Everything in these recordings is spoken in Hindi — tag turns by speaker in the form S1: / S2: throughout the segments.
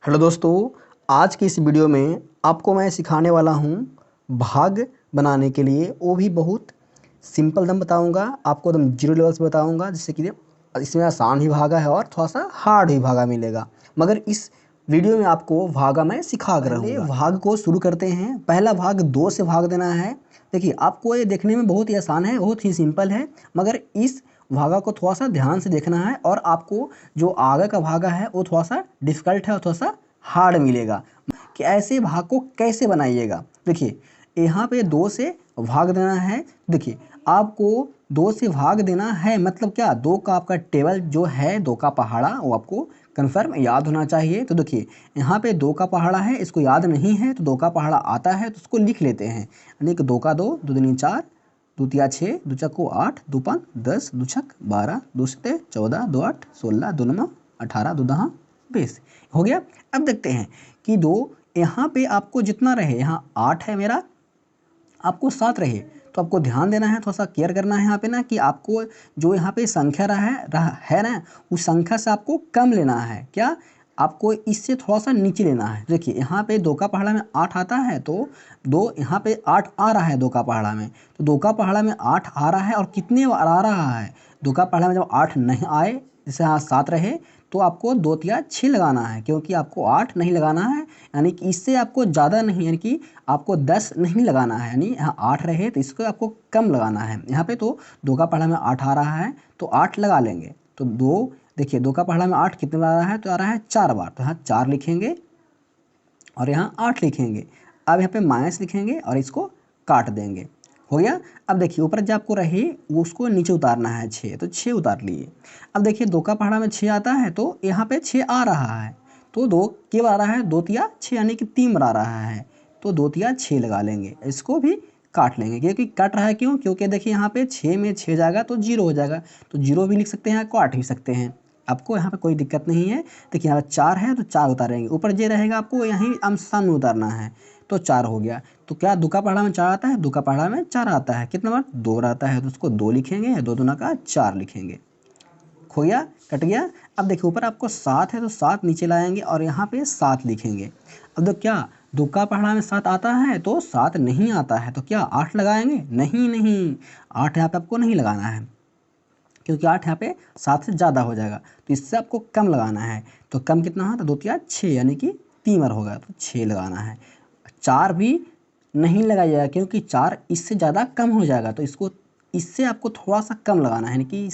S1: हेलो दोस्तों, आज की इस वीडियो में आपको मैं सिखाने वाला हूँ भाग बनाने के लिए, वो भी बहुत सिंपल दम बताऊँगा। आपको एकदम जीरो लेवल से बताऊँगा, जिससे कि इसमें आसान भी भागा है और थोड़ा सा हार्ड भी भागा मिलेगा। मगर इस वीडियो में आपको भागा मैं सिखा कर रहूँगा। भाग को शुरू करते हैं। पहला भाग 2 से भाग देना है। देखिए, आपको ये देखने में बहुत ही आसान है, बहुत ही सिंपल है, मगर इस भागा को थोड़ा सा ध्यान से देखना है और आपको जो आगे का भागा है वो थोड़ा सा डिफ़िकल्ट है और थोड़ा सा हार्ड मिलेगा कि ऐसे भाग को कैसे बनाइएगा। देखिए, यहाँ पे 2 से भाग देना है। देखिए, आपको 2 से भाग देना है मतलब क्या, 2 का आपका टेबल जो है, 2 का पहाड़ा, वो आपको कन्फर्म याद होना चाहिए। तो देखिए, यहाँ पे 2 का पहाड़ा है, इसको याद नहीं है तो 2 का पहाड़ा आता है तो उसको लिख लेते हैं। यानी कि 2 का 2, 2 दूनी 4, 2 तिया 6, 2 चक्को 8, 2 5 10, 2 छक 12, 2 सते 14, 2 8 16, 2 9 18, 2 10 20 हो गया। अब देखते हैं कि 2 यहाँ पे आपको जितना रहे, यहाँ 8 है मेरा, आपको 7 रहे तो आपको ध्यान देना है, थोड़ा सा केयर करना है यहाँ पे ना, कि आपको जो यहाँ पे संख्या है ना, उस संख्या से आपको कम लेना है। क्या, आपको इससे थोड़ा सा नीचे लेना है। देखिए, यहाँ पे 2 का पहाड़ा में 8 आता है तो 2 यहाँ पे 8 आ रहा है 2 का पहाड़ा में, तो 2 का पहाड़ा में 8 आ रहा है। और कितने बार आ रहा है, 2 का पहाड़ा में जब 8 नहीं आए, जैसे यहाँ 7 रहे तो आपको 2 तिया 6 लगाना है, क्योंकि आपको 8 नहीं लगाना है। यानी कि इससे आपको ज़्यादा नहीं, यानी कि आपको 10 नहीं लगाना है। यानी यहाँ 8 रहे तो इसको आपको कम लगाना है। यहाँ पे तो 2 का पहाड़ा में 8 आ रहा है तो 8 लगा लेंगे। तो 2, देखिए 2 का पहाड़ा में 8 कितने बार आ रहा है, तो आ रहा है 4 बार, तो यहाँ 4 लिखेंगे और यहाँ 8 लिखेंगे। अब यहाँ पे माइनस लिखेंगे और इसको काट देंगे। हो गया। अब देखिए, ऊपर जो आपको रहे वो उसको नीचे उतारना है 6, तो 6 उतार लिए। अब देखिए, 2 का पहाड़ा में 6 आता है तो यहाँ पे 6 आ रहा है, तो 2 के बार आ रहा है, 2 तिया 6, यानी कि 3 बार आ रहा है, तो 2 तिया 6 लगा लेंगे। इसको भी काट लेंगे, क्योंकि कट रहा है क्यों, क्योंकि देखिए यहाँ पे 6 में 6 जाएगा तो 0 हो जाएगा, तो 0 भी लिख सकते हैं, काट भी सकते हैं, आपको यहाँ पे कोई दिक्कत नहीं है। देखिए, यहाँ 4 है तो 4 उतारेंगे, ऊपर जे रहेगा आपको यहीं आमने उतारना है, तो 4 हो गया। तो क्या 2 का पहाड़ा में 4 आता है, 2 का पहाड़ा में 4 आता है, कितना बार 2 आता है, तो उसको 2 लिखेंगे, 2 दूना का 4 लिखेंगे। खो गया, कट गया। अब देखिए, ऊपर आपको 7 है तो 7 नीचे लाएंगे और यहाँ पे 7 लिखेंगे। अब तो क्या, 2 का पहाड़ा में 7 आता है तो 7 नहीं आता है, तो क्या 8 लगाएंगे, नहीं नहीं, 8 यहाँ पे आपको नहीं लगाना है, क्योंकि 8 यहाँ पे 7 से ज़्यादा हो जाएगा, तो इससे आपको कम लगाना है। तो कम कितना है, तो 2 तिया 6, यानी कि 3 बार होगा, तो 6 लगाना है। 4 भी नहीं लगाया जाएगा, क्योंकि 4 इससे ज़्यादा कम हो जाएगा, तो इससे आपको थोड़ा सा कम लगाना है, यानी कि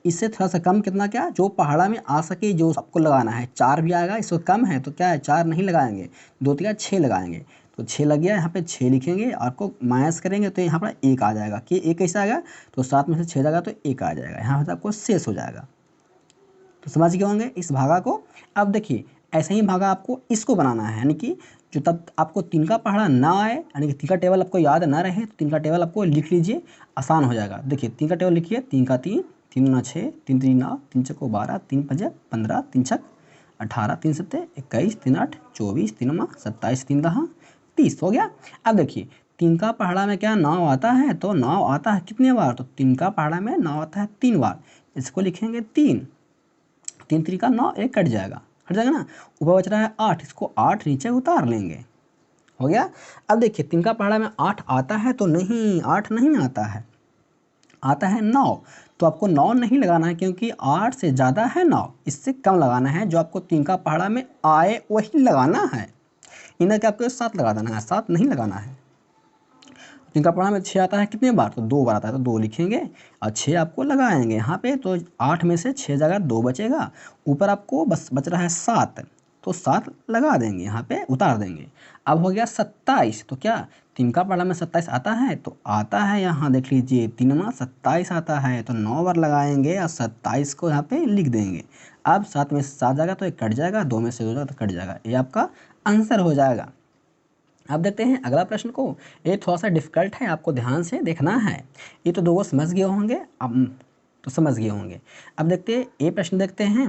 S1: इससे थोड़ा सा कम, कितना, क्या जो पहाड़ा में आ सके जो आपको लगाना है। 4 भी आएगा, इससे कम है तो क्या है, 4 नहीं लगाएंगे, 2 तिया 6 लगाएंगे, तो 6 लग गया। यहाँ पे 6 लिखेंगे, आपको माइनस करेंगे तो यहाँ पर 1 आ जाएगा, कि 1 कैसे आएगा, तो 7 में से 6 जाएगा तो 1 आ जाएगा, यहाँ पर आपको शेष हो जाएगा। तो समझ गए होंगे इस भागा को। अब देखिए, ऐसे ही भागा आपको इसको बनाना है, यानी कि जो तब आपको 3 का पहाड़ा ना आए, यानी कि 3 का टेबल आपको याद ना रहे, तो 3 का टेबल आपको लिख लीजिए, आसान हो जाएगा। देखिए, 3 का टेबल लिखिए, 3 का 3, 3 दूना 6, 3 तीन 9, 3 चौको 12, 3 पंजे 15, 3 छक 18, 3 सत्ते 21, 3 8 24, 3 9 27, 3 10 30 हो गया। अब देखिए, 3 का पहाड़ा में क्या 9 आता है, तो 9 आता है कितने बार, तो 3 का पहाड़ा में 9 आता है 3 बार, इसको लिखेंगे 3, 3 3 का 9, 1 कट जाएगा, ना। ऊपर बच रहा है 8, इसको 8 नीचे उतार लेंगे। हो गया। अब देखिए, 3 का पहाड़ा में 8 आता है तो नहीं, 8 नहीं आता है, आता है 9, तो आपको 9 नहीं लगाना है, क्योंकि 8 से ज़्यादा है 9, इससे कम लगाना है। जो आपको 3 का पहाड़ा में आए वही लगाना है, इन्हें क्या आपको 7 लगा देना है, 7 नहीं लगाना है। 3 का पहाड़ा में 6 आता है कितने बार, तो 2 बार आता है, तो 2 लिखेंगे और 6 आपको लगाएंगे यहाँ पे, तो 8 में से 6 जगह 2 बचेगा, ऊपर आपको बस बच रहा है 7, तो 7 लगा देंगे, यहाँ पे उतार देंगे। अब हो गया 27, तो क्या 3 का पहाड़ा में 27 आता है, तो आता है, यहाँ देख लीजिए 3 में 27 आता है, तो 9 बार लगाएंगे और 27 को यहाँ पे लिख देंगे। अब 7 में से 7 जाएगा तो 1 कट जाएगा, 2 में से 2 जाएगा तो कट जाएगा, ये आपका आंसर हो जाएगा। अब देखते हैं अगला प्रश्न को। ये थोड़ा सा डिफिकल्ट है, आपको ध्यान से देखना है। ये तो 2 समझ गए होंगे, अब तो समझ गए होंगे। अब देखते हैं ये प्रश्न, देखते हैं।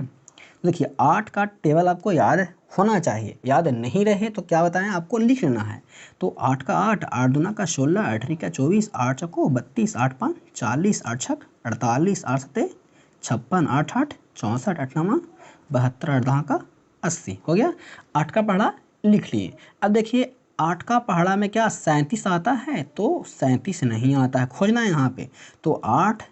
S1: देखिए, 8 का टेबल आपको याद होना चाहिए, याद नहीं रहे तो क्या बताएं, आपको लिख लेना है। तो 8 का 8, 8 दूना का 16, 8 का 24, 8 चौको 32, 8 5 40, 8 छक 48, 8 सत्ते 56, 8 8 64, 8 9 72, 8 10 का 80 हो गया। 8 का पहाड़ा लिख लिए। अब देखिए 8 का पहाड़ा में क्या 37 आता है, तो 37 नहीं आता है, खोजना है यहाँ पे। तो 8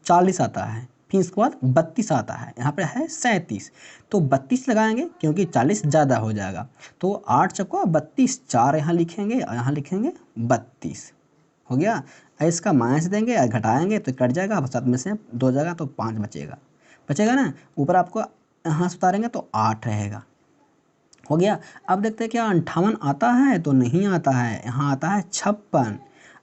S1: 40 आता है, फिर इसके बाद 32 आता है, यहाँ पे है 37, तो 32 लगाएंगे क्योंकि 40 ज़्यादा हो जाएगा। तो 8 चौका 32, 4 यहाँ लिखेंगे और यहाँ लिखेंगे 32 हो गया। इसका माइनस देंगे, घटाएंगे तो कट जाएगा, 7 में से 2 जाएगा तो 5 बचेगा ना। ऊपर आपको यहाँ से उतारेंगे तो 8 रहेगा, हो गया। अब देखते हैं क्या 58 आता है, तो नहीं आता है, यहाँ आता है 56,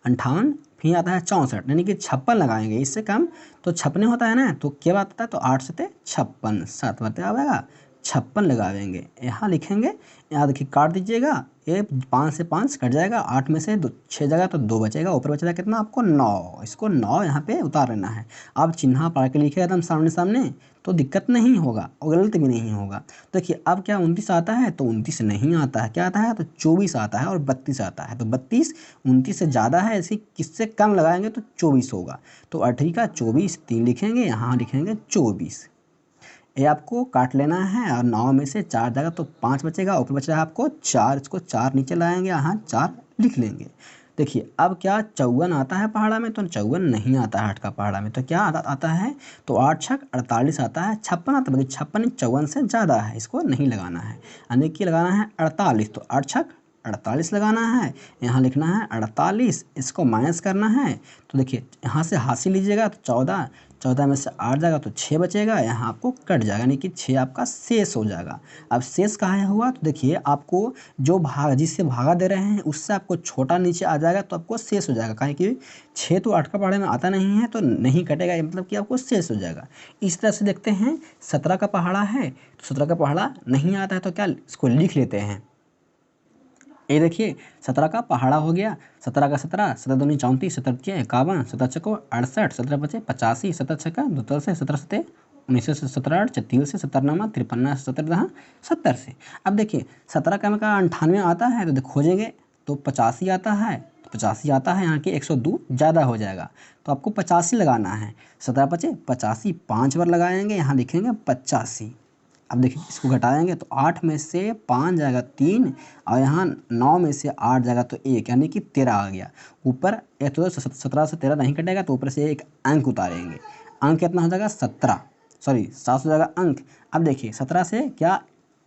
S1: 58 फिर आता है 64, यानी कि 56 लगाएंगे, इससे कम तो 56 होता है ना, तो क्या बात आता है, तो 8 से 56, 7 बातें आएगा, 56 लगावेंगे, यहाँ लिखेंगे। यहाँ देखिए काट दीजिएगा, ये 5 से 5 कट जाएगा, 8 में से 6 जाएगा तो 2 बचेगा, ऊपर बचेगा कितना आपको 9, इसको 9 यहाँ पे उतार लेना है। अब चिन्ह पढ़ के लिखिएगा एकदम सामने सामने, तो दिक्कत नहीं होगा और गलत भी नहीं होगा। देखिए अब क्या 29 आता है, तो 29 नहीं आता है, क्या आता है, तो 24 आता है और 32 आता है, तो 32 29 से ज़्यादा है, ऐसे किससे कम लगाएंगे तो 24 होगा। तो 8 का 24, 3 लिखेंगे, यहाँ लिखेंगे 24, ये आपको काट लेना है और 9 में से 4 जाएगा तो 5 बचेगा, ऊपर बच रहा है आपको 4, इसको 4 नीचे लाएंगे, यहाँ 4 लिख लेंगे। देखिए अब क्या 54 आता है पहाड़ा में, तो 54 नहीं आता है 8 का पहाड़ा में, तो क्या आता है, तो 8 छक 48 आता है, 56 आता है, 56 54 से ज़्यादा है, इसको नहीं लगाना है, यानी कि लगाना है 48, तो 8 छक 48 लगाना है, यहाँ लिखना है 48, इसको माइनस करना है। तो देखिए यहाँ से हासिल लीजिएगा तो 14, 14 में से 8 जाएगा तो 6 बचेगा, यहाँ आपको कट जाएगा, यानी कि 6 आपका शेष हो जाएगा। अब शेष कहाँ हुआ, तो देखिए आपको जो भाग जिससे भागा दे रहे हैं उससे आपको छोटा नीचे आ जाएगा, तो आपको शेष हो जाएगा, काहे कि 6 तो 8 का पहाड़े में आता नहीं है, तो नहीं कटेगा, मतलब कि आपको शेष हो जाएगा। इस तरह से देखते हैं 17 का पहाड़ा है, तो 17 का पहाड़ा नहीं आता है, तो क्या इसको लिख लेते हैं। ये देखिए 17 का पहाड़ा हो गया, 17 का 17, 17 दूनी 34, 17 के 51, 17 छको 68, 17 बचे 85, 17 छक्का 2 से 17 सते 19 से 17 8 36 से 17 नामा 53 से 17 70 से। अब देखिए 17 का 98 आता है, तो खोजेंगे तो 85 आता है, 85 आता है, यहाँ के 102 ज़्यादा हो जाएगा, तो आपको 85 लगाना है। 17 बचे 85, 5 बार लगाएंगे, यहाँ लिखेंगे 85। अब देखिए इसको घटाएंगे तो 8 में से 5 जाएगा 3, और यहाँ 9 में से 8 जाएगा तो 1, यानी कि 13 आ गया। ऊपर एक तो 17 से 13 नहीं कटेगा, तो ऊपर से एक अंक उतारेंगे, अंक कितना हो जाएगा 7 हो जाएगा अंक। अब देखिए 17 से क्या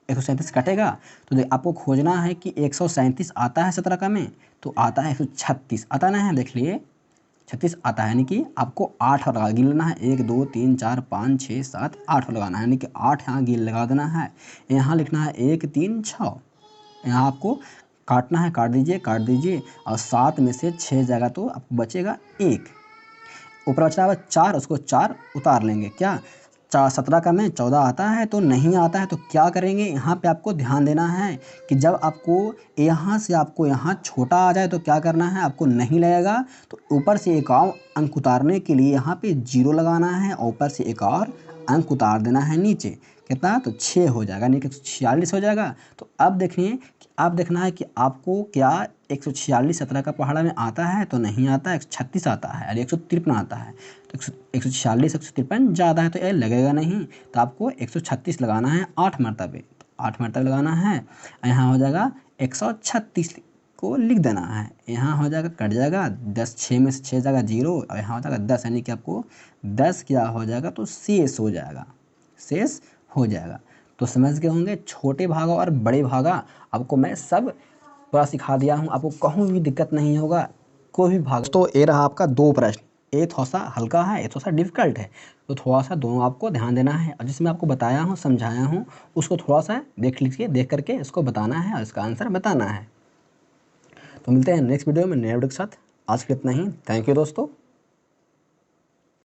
S1: 137 कटेगा, तो आपको खोजना है कि 137 आता है 17 का में, तो आता है 136 आता ना है, देख लिए 36 आता है, यानी कि आपको 8 लगा गिन लेना है, 1 2 3 4 5 6 7 8 लगाना है, यानी कि 8 यहाँ गिन लगा देना है। यहाँ लिखना है 1 3 6, यहाँ आपको काटना है, काट दीजिए और 7 में से 6 जाएगा तो आपको बचेगा 1, ऊपर बचा हुआ 4, उसको 4 उतार लेंगे। क्या 17 का में 14 आता है, तो नहीं आता है, तो क्या करेंगे, यहाँ पे आपको ध्यान देना है कि जब आपको यहाँ से आपको यहाँ छोटा आ जाए तो क्या करना है, आपको नहीं लगेगा, तो ऊपर से एक और अंक उतारने के लिए यहाँ पे 0 लगाना है, और ऊपर से एक और अंक उतार देना है नीचे, कितना, तो 6 हो जाएगा, यानी कि 146 हो जाएगा। तो अब देखिए अब देखना है कि आपको क्या 146 17 का पहाड़ा में आता है, तो नहीं आता है, 136 आता है और 153 आता है, तो 146 153 ज़्यादा है, तो ये लगेगा नहीं, तो आपको 136 लगाना है 8 मरतबे, तो 8 मरतबे लगाना है, यहाँ हो जाएगा 136 को लिख देना है, यहाँ हो जाएगा कट जाएगा 10, 6 में से 6 जाएगा 0, और यहाँ हो जाएगा 10, यानी कि आपको 10 क्या हो जाएगा, तो शेष हो जाएगा। तो समझ गए होंगे छोटे भागा और बड़े भागा आपको मैं सब पूरा सिखा दिया हूँ, आपको कहूँ भी दिक्कत नहीं होगा कोई भी भाग। तो ये रहा आपका 2 प्रश्न, ये थोड़ा सा हल्का है, ये थोड़ा सा डिफ़िकल्ट है, तो थोड़ा सा दोनों आपको ध्यान देना है, और जिसमें आपको बताया हूँ समझाया हूँ उसको थोड़ा सा देख लीजिए, देख करके इसको बताना है और इसका आंसर बताना है। तो मिलते हैं नेक्स्ट वीडियो में नए वीडियो के साथ, आज के इतना ही, थैंक यू दोस्तों।